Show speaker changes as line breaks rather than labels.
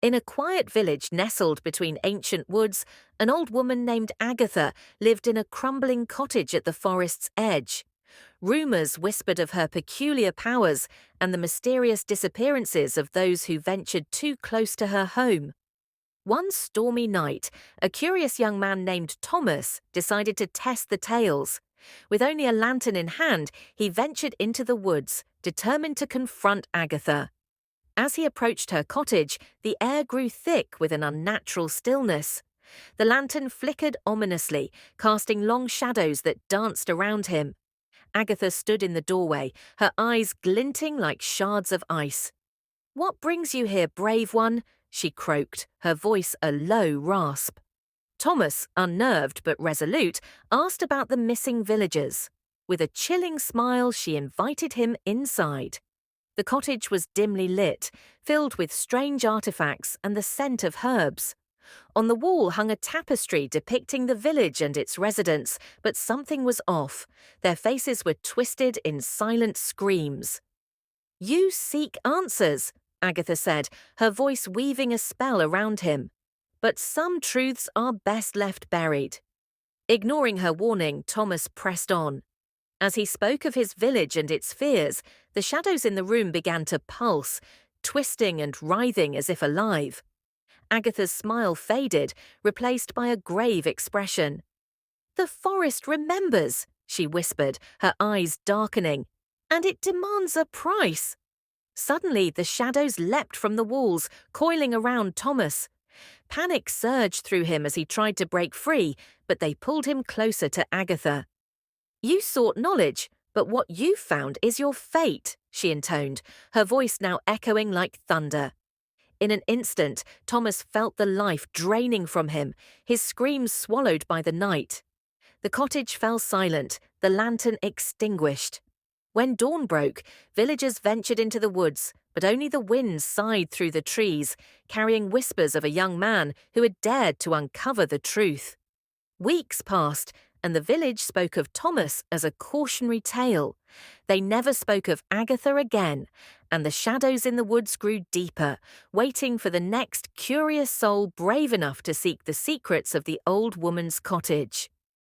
In a quiet village nestled between ancient woods, an old woman named Agatha lived in a crumbling cottage at the forest's edge. Rumours whispered of her peculiar powers and the mysterious disappearances of those who ventured too close to her home. One stormy night, a curious young man named Thomas decided to test the tales. With only a lantern in hand, he ventured into the woods, determined to confront Agatha. As he approached her cottage, the air grew thick with an unnatural stillness. The lantern flickered ominously, casting long shadows that danced around him. Agatha stood in the doorway, her eyes glinting like shards of ice. "What brings you here, brave one?" she croaked, her voice a low rasp. Thomas, unnerved but resolute, asked about the missing villagers. With a chilling smile, she invited him inside. The cottage was dimly lit, filled with strange artifacts and the scent of herbs. On the wall hung a tapestry depicting the village and its residents, but something was off. Their faces were twisted in silent screams. "You seek answers," Agatha said, her voice weaving a spell around him. "But some truths are best left buried." Ignoring her warning, Thomas pressed on. As he spoke of his village and its fears, the shadows in the room began to pulse, twisting and writhing as if alive. Agatha's smile faded, replaced by a grave expression. "The forest remembers," she whispered, her eyes darkening, "and it demands a price." Suddenly, the shadows leapt from the walls, coiling around Thomas. Panic surged through him as he tried to break free, but they pulled him closer to Agatha. "You sought knowledge, but what you've found is your fate," she intoned, her voice now echoing like thunder. In an instant, Thomas felt the life draining from him, his screams swallowed by the night. The cottage fell silent, the lantern extinguished. When dawn broke, villagers ventured into the woods, but only the wind sighed through the trees, carrying whispers of a young man who had dared to uncover the truth. Weeks passed, and the village spoke of Thomas as a cautionary tale. They never spoke of Agatha again, and the shadows in the woods grew deeper, waiting for the next curious soul brave enough to seek the secrets of the old woman's cottage.